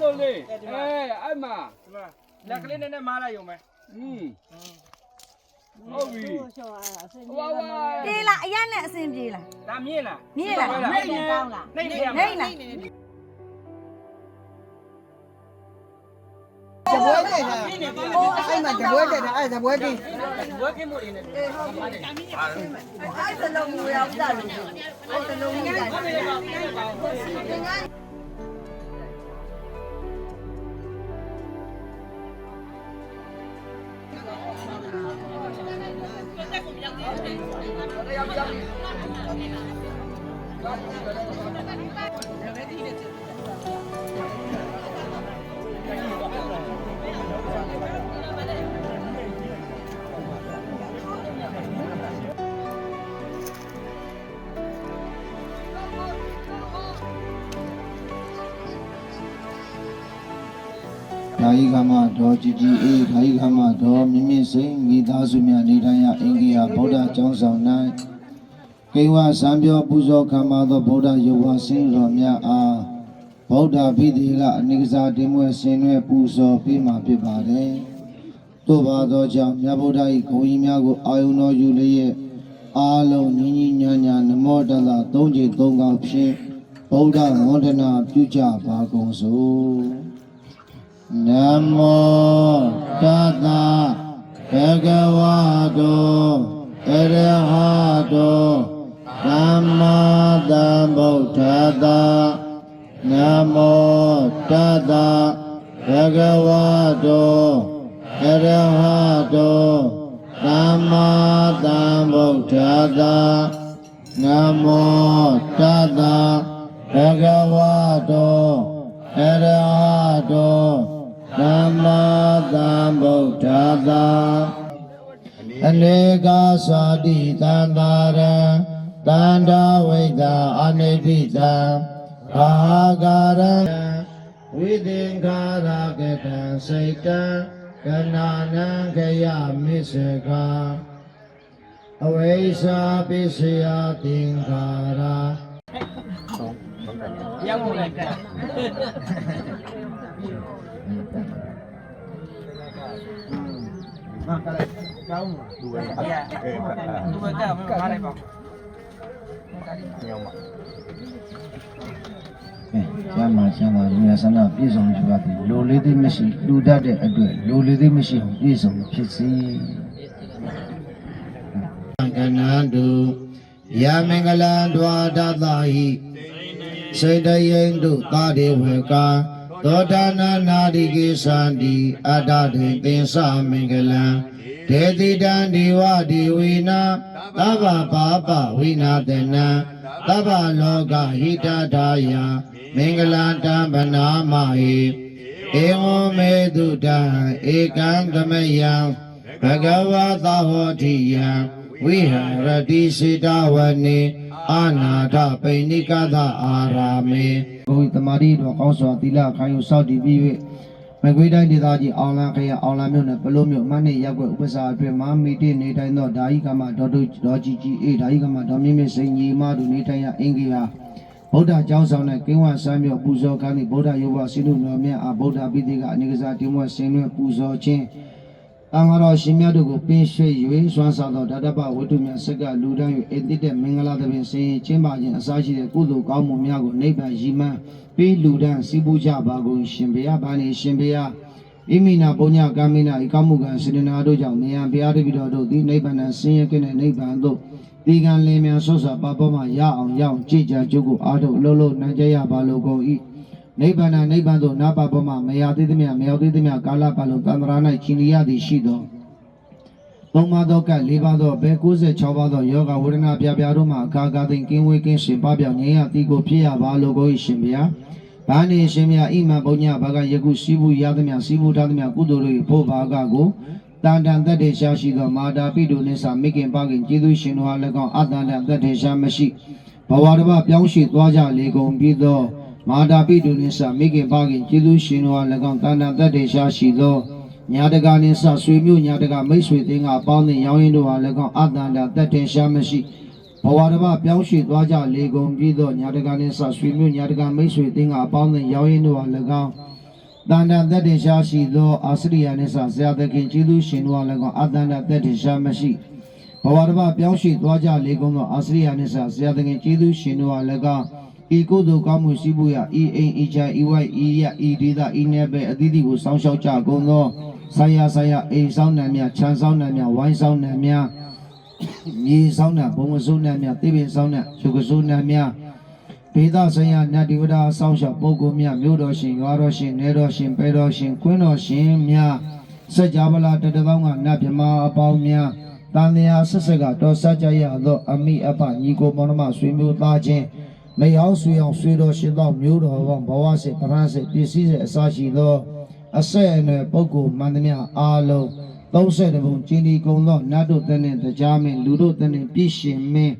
လိုလေအဲ့မှာလက်ကလေးနဲ့မားလိုက်ရုံပဲဟုတ်ပြီဝါဝါပြေးလားအရက်နဲ့အစင်ပြေးလားဒါမြင့်လားမြင့်လားနှိမ့်နေကောင်းလားနှိမ့်လားဇပွဲတဲ့တာအဲ့မှာဇပွဲတဲ့တာအဲ့ဇပွဲတင်ဘွဲကင်းမို့နေတယ်ဟုတ်ပါတယ်အဲ့စလုံးမျိုးရောက်ကြလို့အဲ့စလုံးမျိုးရောက်ဒါဤကမှာဒေါ်ကြည်ကြည်အေးဒါဤကမှာဒေါ်မြင့်မြင့်စိန်မိသားစုများနေထိုင်ရာအင်္ဂိယဗုဒ္ဓကျောင်းဆောင်၌ကိဝစံပြောပူဇော်ခံပါသောဗုဒ္ဓရုပ်ဝါဆင်းတော်များအားဗုဒ္ဓဘိသေကအနိစ္စတင်မွဲဆင်နွဲပူဇော်ပေးမှာဖြစ်ပါတယ်။သို့ပါသောကြောင့်မြတ်ဗုဒ္ဓ၏ဂုဏ်ကြီးများကိုအာယုန်တော်ယူလျက်အားလုံးညီညီညာညာနမောတတသုံးကြိမ်သုံးခေါက်ဖြင့်ဗုဒ္ဓဝန္ဒနာပြုကြပါကုန်စို့။နမောတတဘဂဝတောအရဟတောသမ္မာသမ္ဗုဒ္ဓတ္တနမောတတဘဂဝတောအရဟတောသမ္မာသမ္ဗုဒ္ဓတ္တနမောတတဘဂဝတောအရဟတောသမ္မာသမ္ဗုဒ္ဓတ္တအနေကသာတိသံသာရံတန္တဝိဒာအနိတိတံအာဂါရံဝိသင်္ခာရကတံစိတ်တံကနာနံခယမိစ္ဆကာအဝိဇ္ဇာပိစယသင်္ခါရရောက်လို့လိုက်တယ်ဟာကလေးကောင်းလူပဲလူပဲကမားလိုက်ပါကျမ်းမာချမ်းသာလူရဆန္ဒပြည့်စုံကြပါသည်လိုလေးသိမရှိလူတတ်တဲ့အတွက်လိုလေးသိမရှိအောင်ပြည့်စုံဖြစ်စေကနန္တုယမင်္ဂလံဒွါဒသာဟိစေတယိန္တုသာဒေဝကသောတာနာနာတိကိသန္တိအတ္တတိသင်္သမင်္ဂလံဒေတိတံဒီဝဒီဝိနာသဗ္ဗပါပဝိနာတနံသဗ္ဗလောကဟိတထာယမင်္ဂလတံဗနာမဟိဧဝမေတုတံဧကံသမယံဘဂဝါသဟောတိယံဝိဟရတိစေတဝနေအာနာထပိဏိကသအာရာမေဘုရားသမာဓိတော်ကောင်းစွာသီလခံယူစောင့်တည်ပြီး၍မကွေးတိုင်းဒေသကြီးအောင်လန်းခရအောင်လန်းမြို့နယ်ပလို့မြို့မန်းနေရပ်ကွက်ဥပစာအတွင်းမာမီတိနေတိုင်းသောဓာယိကမဒေါ်ကြီးကြီးအေးဓာယိကမဒေါ်မြင့်မြင့်စိန်ကြီးမတို့နေတိုင်းရအင်္ဂိယဗုဒ္ဓကျောင်းဆောင်နဲ့ကိဝစံမြို့ပူဇော်ခံသည့်ဗုဒ္ဓရုပ်ဝစိတုတော်မြတ်အားဗုဒ္ဓပိဋကအနိကစာတင်မွဲဆင်နွဲပူဇော်ခြင်းတန်ဃာတော်ရှင်မြတ်တို့ကိုပင်ရွှေ၍စွမ်းစားသောဓာတပဝတ္ထုများဆက်ကလူတန်း၍အတိတ်တဲ့မင်္ဂလာသဘင်ဆင်ကျင်းပခြင်းအစရှိတဲ့ကုသိုလ်ကောင်းမှုများကိုနိဗ္ဗာန်ရည်မှန်းပေးလူတန်းစီးပူးကြပါကုန်ရှင်ဘုရားဗာနေရှင်ဘုရားဣမိနာပုညကာမိနာဤကောင်းမှုကံစေတနာတို့ကြောင့်မြတ်ဘုရားတပည့်တော်တို့သည်နိဗ္ဗာန်ဆင်းရဲကင်းတဲ့နိဗ္ဗာန်သို့ဒီကံလင်းမြန်ဆွတ်စွာပပမှရအောင်ရောက်ကြည်ကြကျုပ်ကိုအားထုတ်လှုပ်လှုပ်နိုင်ကြရပါလိုကုန်၏နိဗ္ဗာန်သို့နာပပမှမရသေးသမျှမရောက်သေးသမျှကာလပတ်လုံးတန္တရာ၌ချီလျရသည်ရှိသောသုံးပါးသောက၄ပါးသောဘဲ96ပါးသောယောဂဝေဒနာပြပြတို့မှာအခါခါသိင်ကင်းဝေးကင်းရှင်ပပြောင်းငြိမ်းရသည်ကိုဖြစ်ရပါလိုကုန်၏ရှင်ဘုရားဘာနေရှင်မြတ်ဣမံဘုံညဘာကယခုစီးပူရသမျှစီးပူထားသမျှကုသိုလ်တို့ဖို့ဘာကကိုတန်တန်သက်တေရှာရှိသောမာတာပိတုနိစ္စမိခင်ပခင်ကျေးဇူးရှင်တို့အား၎င်းအတန်တန်သက်တေရှာမရှိဘဝတစ်ပါးပြောင်းရွှေ့သွားကြလေကုန်ပြီးသောမာတာပိတုနိစ္စမိခင်ပခင်ကျေးဇူးရှင်တို့အား၎င်းတန်တန်သက်တေရှာရှိသောညာတကာနိစ္စဆွေမျိုးညာတကာမိတ်ဆွေသင်္ကာပေါင်းသင်ရောင်းရင်တို့အား၎င်းအတန်တန်သက်တေရှာမရှိဘဝတစ်ပါးပြောင်းရွှေ့သွားကြလေကုန်ပြီးသောညာတကာနိစ္စဆွေမျိုးညာတကာမိတ်ဆွေသင်္ကာပေါင်းသင်ရောင်းရင်တို့အား၎င်း တန်တန်သက်တင်ရှားရှိသောအာစရိယာနိစ္စဆရာသခင်ကျေးဇူးရှင်တို့အားလည်းကောအတန်တန်သက်တင်ရှားမရှိဘဝတစ်ပါးပြောင်းရွှေ့သွားကြလေကုန်သောအာစရိယာနိစ္စဆရာသခင်ကျေးဇူးရှင်တို့အားလည်းကောဤကုသိုလ်ကောင်းမှုရှိဖို့ရဤအိမ်ဤချမ်းဤဝိုက်ဤရဤဒေသဤနယ်ပယ်အသီးသီးကိုစောင့်ရှောက်ကြကုန်သောဆရာဆရာအိမ်ဆောင်နှံများခြံဆောင်နှံများဝိုင်းဆောင်နှံများမြေဆောင်နှံဘုံဝစိုးနှံများတိပင်ဆောင်နှံရုပ်ကစိုးနှံများဘေးသားဆိုင်ရာနတ်ဒီဝဒဆောင်းလျှောက်ပုဂ္ဂိုလ်များမြို့တော်ရှင်ရွာတော်ရှင်နယ်တော်ရှင်ပဲတော်ရှင်ကွင်းတော်ရှင်များစัจ java လာတတပေါင်းကနတ်မြမအပေါင်းများတန်လျာဆက်ဆက်ကတော်စัจ ကြရသောအမိအဖညီကိုမောင်နှမဆွေမျိုးသားချင်းမယောဆွေအောင်ဆွေတော်ရှင်သောမြို့တော်ဘောဘဝစေပရန်စေပစ္စည်းစေအစရှိသောအဆက်အနွယ်ပုဂ္ဂိုလ်မှန်သမျှအားလုံး30ဘုံကျင်းဒီကုံသောနတ်တို့တည်းနှင့်တရားမင်းလူတို့တည်းနှင့်ပြည့်ရှင်မင်း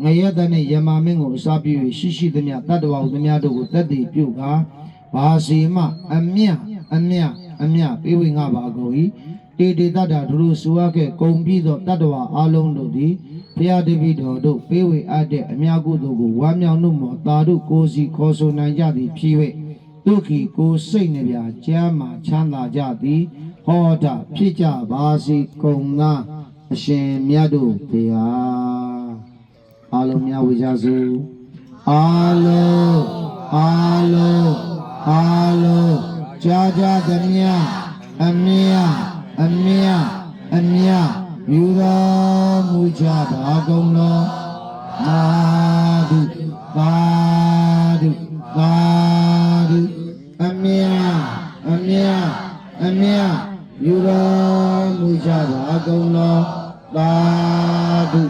ငရဲတည်းနှင့်ယမမင်းကိုအစာပြု၍ရှိသမျှတတ္တဝါသမျှတို့ကိုတတ်တည်ပြုကာဘာစီမအမြပေးဝေငါပါကုန်၏တေတေတတ္တာတို့ဆိုရခဲ့ဂုံပြီးသောတတ္တဝါအလုံးတို့သည်ဘုရားတပည့်တော်တို့ပေးဝေအပ်တဲ့အမြတ်ကုသိုလ်ကိုဝမ်းမြောက်နှုတ်မောသာတို့ကိုစီခေါ်ဆိုနိုင်ကြသည်ဖြစ်၍ဒုက္ခိကိုစိတ်နှပြကျမ်းမာချမ်းသာကြသည်ဟောတာဖြစ်ကြပါစေကုန်သာအရှင်မြတ်တို့ဘုရားအားလုံးများဝေကြစို့အားလုံးကြာကြာသမျှအမြယူတော်မူကြပါကုန်လောသာဓုအမြယူတော်မူကြပါကုန်လောသာဓု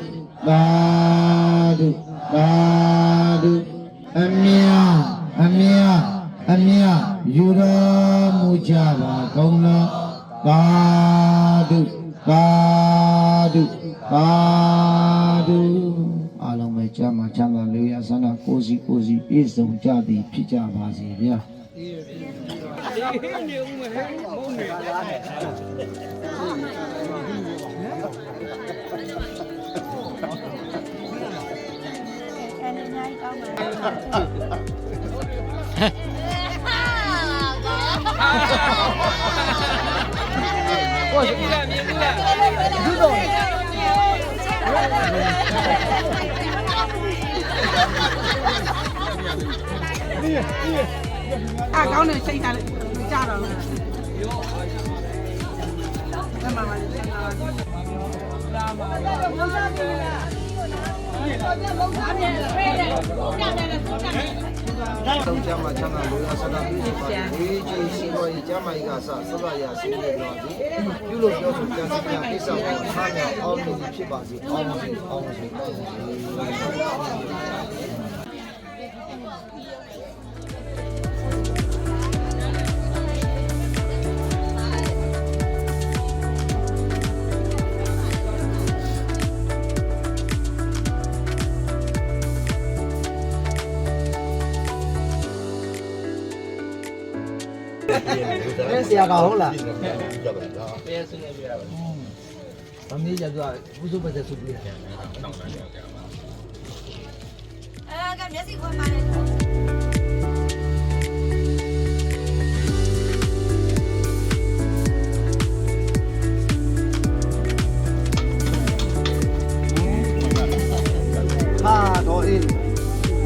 အမြယူတော်မူကြပါကုန်လောသာဓုအားလုံးပဲကြာမှချမ်းသာလေးရဆန္ဒကိုစီပြည့်စုံကြသည်ဖြစ်ကြပါစေဗျာကောင်းတယ်စိတ်ထားလိုက်ကြတော့လားမမလေးလာပါတော့ကျမချမ်းသာလို့ဆန္ဒပြုစီပါဒီကျင်းရှိတော်ကြီးကျမကြီးကစသဗ္ဗရာဆေးနေတော်ဒီပြုလို့ပြောဆိုကြံစည်များကိစ္စကိုထားမြောက်အောင်လို့ဖြစ်ပါစေအောင်ပါစေဆရာကဟုတ်လားတရားစနေပြရပါမမေးကြတော့ဘုစုပတ်သက်ဆိုပြီးတယ်ကမျက်စိခွဲပါလေဟာတော့အေး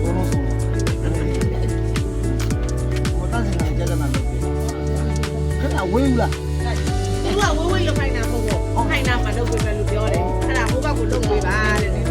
ဘုံလုံးဆုံးမတန်းစင်ကြကြနာလို့ခဏဝေးဘူးလားသူကဝေးဝေးလောက်ခိုင်းတာပေါ့ခိုင်းတာမှလုပ်ပေးမယ်လို့ပြောတယ်အဲ့ဒါဟိုဘက်ကိုလုပ်ပေးပါတဲ့